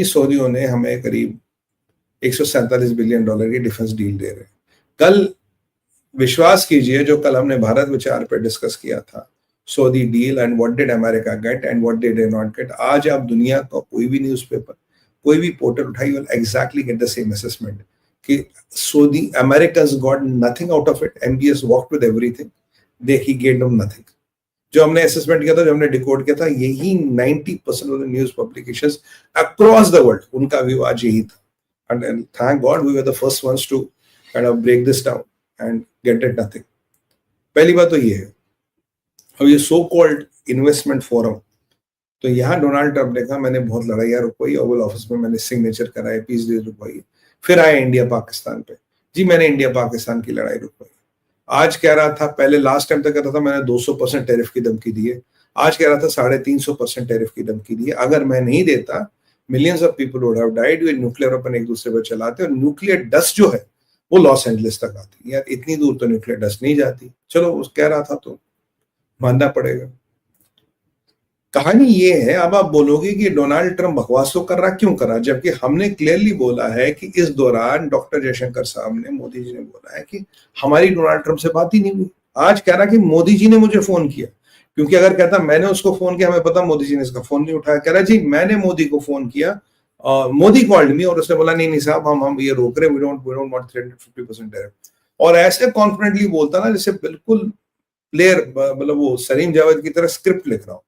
सऊदियों ने हमें करीब $147 बिलियन की डिफेंस डील दे रहे हैं। कल विश्वास कीजिए, जो कल हमने भारत विचार पे डिस्कस किया था, Saudi deal and what did America get and what did they not get, आज आप दुनिया का कोई भी न्यूज़पेपर, कोई भी पोर्टल उठाइए, will exactly get the same assessment कि Saudi America's got nothing out of it, MBS walked with everything, they he get them nothing. जो हमने असेसमेंट किया था, जो हमने डिकोड किया था, यही 90% of the news publications across the world, उनका व्यू आज यही था। And thank God we were the first ones to kind of break this down and get it nothing. पहली बात तो ये है। अब ये सो कॉल्ड इन्वेस्टमेंट फोरम, तो यहाँ डोनाल्ड ट्रंप ने कहा मैंने बहुत लड़ाइयाँ रुकवाई, ओवल ऑफिस में मैंने सिग्नेचर कराए, पीस डील रुकवाई, फिर आए इंडिया पाकिस्तान पे, जी मैंने इंडिया पाकिस्तान की लड़ाई रुकवाई। आज कह रहा था, पहले लास्ट टाइम तक कहता था मैंने 200% टैरिफ की धमकी दी है, आज कह रहा था 350% टैरिफ की धमकी दी है। अगर मैं नहीं देता, millions of people would have died. ये न्यूक्लियर वेपन एक दूसरे पर चलाते, और न्यूक्लियर डस्ट जो है वो लॉस एंजलिस तक आती। यार इतनी दूर तो न्यूक्लियर डस्ट नहीं जाती। चलो उस कह रहा था तो मानना पड़ेगा। कहानी ये है, अब आप बोलोगे कि डोनाल्ड ट्रंप बकवास तो कर रहा, क्यों कर रहा, जबकि हमने क्लियरली बोला है कि इस दौरान डॉक्टर जयशंकर साहब ने, मोदी जी ने बोला है कि हमारी डोनाल्ड ट्रंप से बात ही नहीं हुई। आज कह रहा कि मोदी जी ने मुझे फोन किया, क्योंकि अगर कहता मैंने उसको फोन किया, हमें पता मोदी जी ने इसका फोन नहीं उठाया। कह रहा जी मैंने मोदी को फोन किया, मोदी कॉल्ड मी, और उसने बोला नहीं साहब हम ये रोक रहे, वी डोंट वांट 350% टैरिफ। और ऐसे कॉन्फिडेंटली बोलता ना जैसे बिल्कुल प्लेयर, मतलब वो सलीम जावेद की तरह स्क्रिप्ट लिख रहा हो।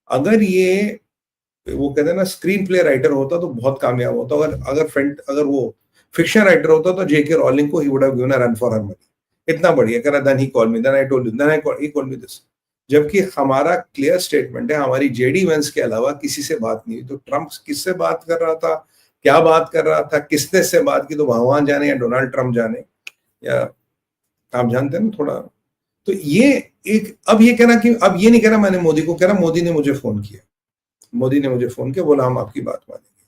अगर ये वो कहते हैं ना स्क्रीन प्ले राइटर होता तो बहुत कामयाब होता। अगर वो फिक्शन राइटर होता तो जेके रॉलिंग को he would have given a run for her money. इतना बढ़िया कह रहा, then he called me, then I told you, then he called me this. जबकि हमारा क्लियर स्टेटमेंट है, हमारी जेडी वेंस के अलावा किसी से बात नहीं हुई। तो ट्रंप किससे बात कर रहा था, क्या बात कर रहा था, किसने से बात की, तो भगवान जाने या डोनाल्ड ट्रंप जाने, या आप जानते हैं ना थोड़ा। तो ये एक, अब ये कहना कि अब ये नहीं कह रहा मैंने मोदी को, कह रहा मोदी ने मुझे फोन किया, मोदी ने मुझे फोन किया, बोला हम आपकी बात मानेंगे।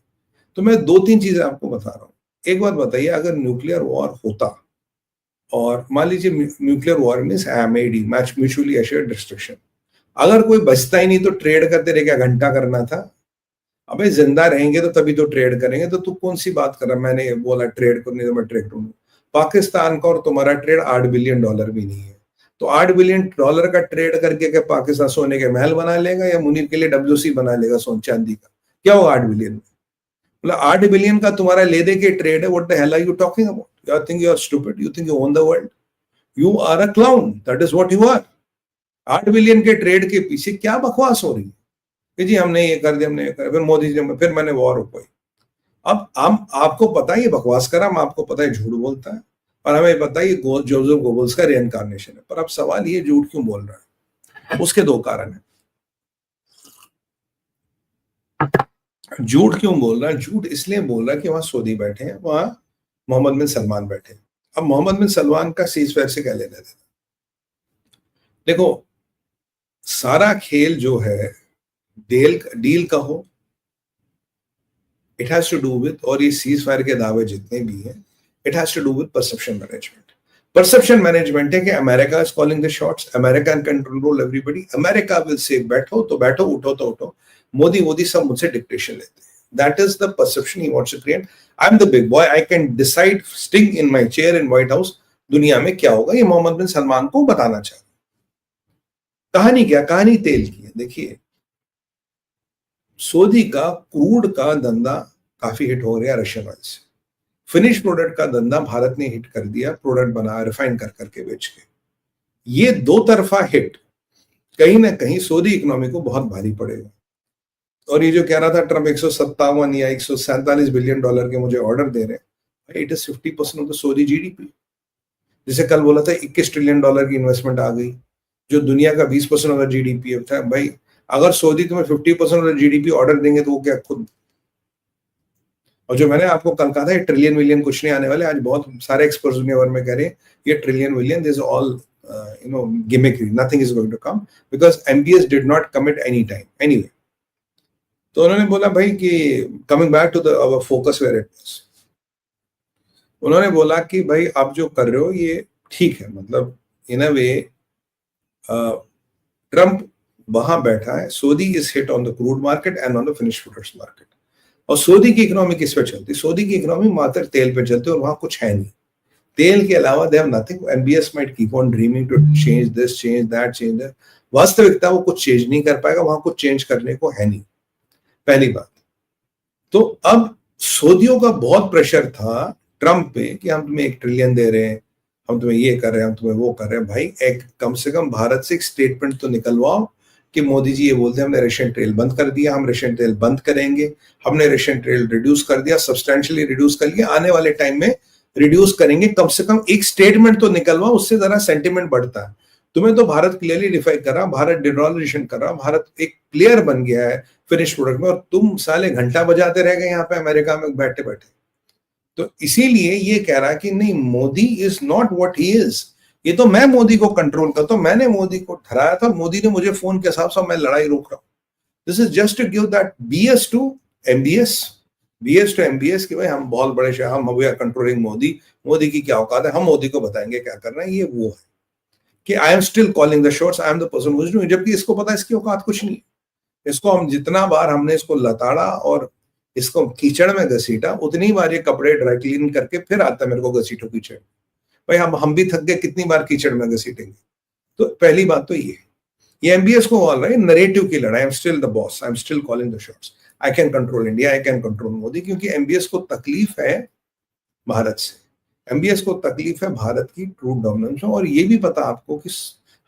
तो मैं 2-3 चीजें आपको बता रहा हूं। एक बात बताइए, अगर न्यूक्लियर वॉर होता, और मान लीजिए nuclear war means MAD, mutually assured destruction, अगर कोई बचता ही नहीं तो ट्रेड करते रहे, क्या घंटा करना था? अबे जिंदा रहेंगे तो तभी तो ट्रेड करेंगे। तो तू कौन सी बात कर रहा, मैंने बोला ट्रेड को, नहीं तो मैं ट्रेड करूंगा। पाकिस्तान का और तुम्हारा ट्रेड $8 बिलियन भी नहीं है। तो $8 बिलियन का ट्रेड करके क्या पाकिस्तान सोने के महल बना लेगा, या मुनीर के लिए WC बना लेगा सोन चांदी का? क्या होगा 8 बिलियन में? मतलब 8 बिलियन का तुम्हारा ले दे के ट्रेड है। What the hell are you talking about? You think you are stupid, you think you own the world, you are a clown, that is what you are. 8 billion के trade के पीछे क्या बकवास हो रही है कि जी हमने ये कर दिया, हमने ये कर, फिर मोदी जी ने, फिर मैंने वॉर रुकवाई। अब हम, आपको पता है ये बकवास कर रहा, हम आपको पता है झूठ बोलता है, और हमें पता है ये जोसेफ गोबल्स का रिइंकार्नेशन है। पर अब सवाल ये झूठ क्यों बोल रहा है? उसके 2 कारण है। झूठ क्यों बोल रहा है? झूठ इसलिए बोल रहा है कि वहां सऊदी बैठे हैं, वहां मोहम्मद बिन सलमान बैठे हैं। अब मोहम्मद बिन सलमान का सीजफायर से क्या लेना देना? देखो, सारा खेल जो है डील का हो, it has to do with, और ये सीज फायर के दावे जितने भी हैं, it has to do with perception management. Perception management है कि America is calling the shots, America can control everybody, America will say बैठो तो बैठो, उठो तो उठो, मोदी सब मुझसे डिक्टेशन लेते हैं। That is the perception he wants to create. I am the big boy, I can decide sitting in my chair in White House, दुनिया में क्या होगा, ये मोहम्मद बिन सलमान को बताना चाहता। कहानी क्या, कहानी तेल की है। देखिए, सऊदी का क्रूड का धंधा काफी हिट हो गया रशियन ऑयल से। फिनिश प्रोडक्ट का धंधा भारत ने हिट कर दिया, प्रोडक्ट बना रिफाइन कर करके बेच के। ये 2 तरफा हिट कहीं ना कहीं सऊदी इकोनॉमी को बहुत भारी पड़ेगा। और ये जो कह रहा था ट्रंप 157 या $147 बिलियन के मुझे ऑर्डर दे रहे हैं, it is 50% of the Saudi GDP. जैसे कल बोला था 21 ट्रिलियन डॉलर की इन्वेस्टमेंट आ गई, जो दुनिया का 20% ऑफ द जीडीपी था। भाई अगर सऊदी तुम्हें 50% ऑफ द जीडीपी ऑर्डर देंगे तो वो क्या खुद, और जो मैंने आपको कल कहा था ट्रिलियन मिलियन कुछ नहीं आने वाले, आज बहुत सारे एक्सपर्ट्स दुनिया भर में कह रहे हैं ये trillion million is all gimmickry, nothing is going to come because MBS did not commit any time anyway। तो उन्होंने बोला भाई कि coming back to the our focus where it was, उन्होंने बोला कि भाई आप जो कर रहे हो ये ठीक है, मतलब इन अ वे ट्रंप वहां बैठा है, Saudi is hit on the crude market and on the finish products market. और सऊदी की इकोनॉमी किस पे चलती? सऊदी की इकोनॉमी मात्र तेल पे चलती है और वहां कुछ है नहीं। तेल के अलावा they have nothing. MBS might keep on dreaming to change this, change that, change that. वास्तविकता वो कुछ चेंज नहीं कर पाएगा, वहां कुछ चेंज करने को है नहीं, पहली बात। तो अब सऊदियों का बहुत प्रेशर था ट्रंप पे कि हम तुम्हें 1 ट्रिलियन दे रहे हैं, हम तुम्हें ये कर रहे हैं, हम तुम्हें वो कर रहे हैं। भाई एक कम से कम भारत से एक स्टेटमेंट तो निकलवाओ कि मोदी जी ये बोलते हैं हमने रशियन तेल बंद कर दिया, हम रशियन तेल बंद करेंगे, हमने रशियन तेल रिड्यूस कर दिया, सब्सटेंशियली रिड्यूस कर लिया, आने वाले टाइम में रिड्यूस करेंगे। कम से कम एक स्टेटमेंट तो निकलवाओ, उससे जरा सेंटिमेंट बढ़ता है। तुम्हें तो भारत क्लियरली डिफाइन कर रहा, भारत डिडॉलराइजेशन कर रहा, भारत एक प्लेयर बन गया है फिनिश प्रोडक्ट में, और तुम साले घंटा बजाते रह गए यहाँ पे अमेरिका में बैठे बैठे। तो इसीलिए ये कह रहा कि नहीं, Modi is not what he is. ये तो मैं मोदी को कंट्रोल करता हूं, मैंने मोदी को ठहराया था, मोदी ने मुझे फोन के हिसाब से, मैं लड़ाई रोक रहा हूं। This is just to give that BS to MBS, BS to MBS कि भाई हम बहुत बड़े शहर, हम we are controlling Modi, Modi की क्या औकात है, हम मोदी को बताएंगे क्या करना है। ये वो है कि I am still calling the shots, I am the person who is doing, जबकि इसको पता है इसकी औकात कुछ नहीं। इसको हम जितना बार हमने इसको लताड़ा और इसको कीचड़ में घसीटा, उतनी बार ये कपड़े ड्राई क्लीन करके फिर आता है मेरे को घसीटो कीचड़। भाई हम भी थक गए, कितनी बार कीचड़ में घसीटेंगे। तो पहली बात तो ये एमबीएस को बोल रहा है नरेटिव की लड़ाई। I am still the boss, I am still calling the shots, I can control India, I can control Modi. क्योंकि एमबीएस को तकलीफ है भारत से, एमबीएस को तकलीफ है भारत की ट्रू डोमिनेंस में। और ये भी पता आपको कि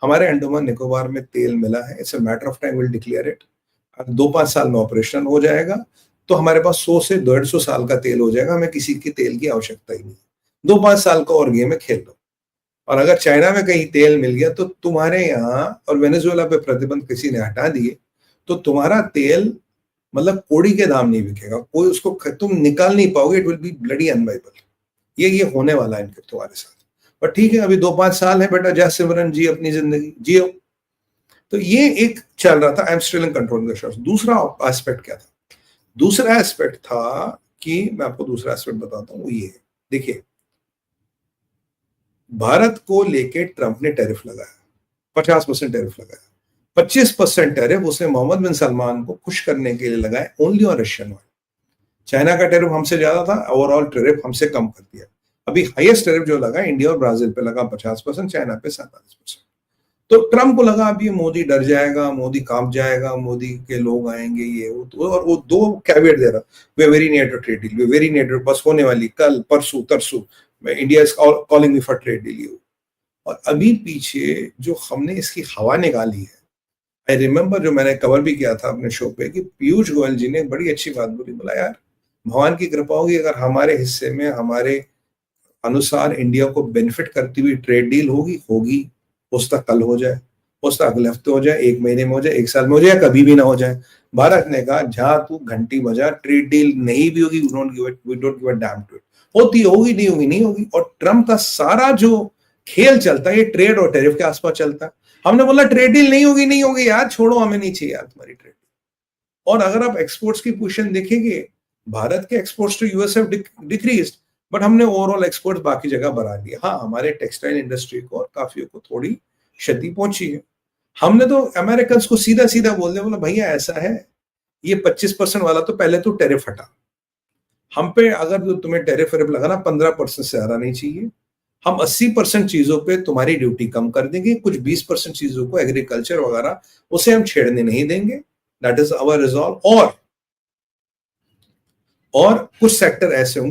हमारे अंडमान निकोबार में तेल मिला है, it's a matter of time, will declare it. 2-5 साल में ऑपरेशन हो जाएगा तो हमारे पास 100 से 150 साल का तेल हो जाएगा, हमें किसी की तेल की आवश्यकता ही नहीं। 2-5 साल का और गेम में खेल लो। और अगर चाइना में कहीं तेल मिल गया तो तुम्हारे यहाँ, और वेनेजुएला पे प्रतिबंध किसी ने हटा दिए, तो तुम्हारा तेल मतलब कोड़ी के दाम नहीं बिकेगा, कोई उसको तुम निकाल नहीं पाओगे, इट विल बी ब्लडी अनबाइबल। ये होने वाला है इनके तुम्हारे साथ। पर ठीक है, अभी 2-5 साल है बेटा, जय सिमरन जी अपनी जिंदगी जियो। तो ये एक चल रहा था, I am still in control the shots. दूसरा एस्पेक्ट क्या था? दूसरा एस्पेक्ट था कि मैं आपको दूसरा एस्पेक्ट बताता हूं, ये देखिए, भारत को लेके ट्रंप ने टैरिफ लगाया, 50% टैरिफ लगाया। 25% टैरिफ उसने मोहम्मद बिन सलमान को खुश करने के लिए लगाए, only on Russian oil. China का टैरिफ हमसे ज्यादा था, ओवरऑल टैरिफ हमसे कम कर दिया। अभी हाईएस्ट टैरिफ जो लगा इंडिया और ब्राजील पे लगा 50%, चाइना पे 47%। तो ट्रंप को लगा अब ये मोदी डर जाएगा, मोदी कांप जाएगा, मोदी के लोग आएंगे, ये वो। और वो 2 कैविएट दे रहा, we very near to trade deal, we very near to, बस होने वाली कल परसों तरसों, India is calling me for trade deal. और अभी पीछे जो हमने इसकी हवा निकाली है, आई रिमेम्बर जो मैंने कवर भी किया था अपने शो पे कि पीयूष गोयल जी ने बड़ी अच्छी बात बोली, बोला यार भगवान की कृपा होगी अगर हमारे हिस्से में हमारे अनुसार इंडिया को बेनिफिट करती हुई ट्रेड डील होगी, हो सकता कल हो जाए, हो सकता अगले हफ्ते हो जाए, 1 महीने में हो जाए, 1 साल में हो जाए, कभी भी ना हो जाए। भारत ने कहा जहां तू घंटी बजा, ट्रेड डील नहीं भी होगी, we don't give a damn to it. होती होगी, नहीं होगी, नहीं होगी। और ट्रंप का सारा जो खेल चलता है ये ट्रेड और टैरिफ के आसपास चलता है। हमने बोला ट्रेड डील नहीं होगी, नहीं होगी यार, छोड़ो, हमें नहीं चाहिए यार तुम्हारी ट्रेड डील। और अगर आप एक्सपोर्ट्स की पोजीशन देखेंगे, भारत के exports to US have decreased, but हमने ओवरऑल एक्सपोर्ट्स बाकी जगह बढ़ा दिया। हाँ, हमारे टेक्सटाइल इंडस्ट्री को और काफियों को थोड़ी क्षति पहुंची है। हमने तो अमेरिकन को सीधा सीधा बोल दिया, बोला भैया ऐसा है, ये 25% वाला तो पहले तो टैरिफ हटा, हम पे अगर तुम्हें टैरिफ लगाना 15% से ज्यादा नहीं चाहिए, हम 80% चीजों पे तुम्हारी ड्यूटी कम कर देंगे, कुछ 20% चीजों को एग्रीकल्चर वगैरह उसे हम छेड़ने नहीं देंगे, दैट इज आवर रिजॉल्व। और कुछ सेक्टर ऐसे होंगे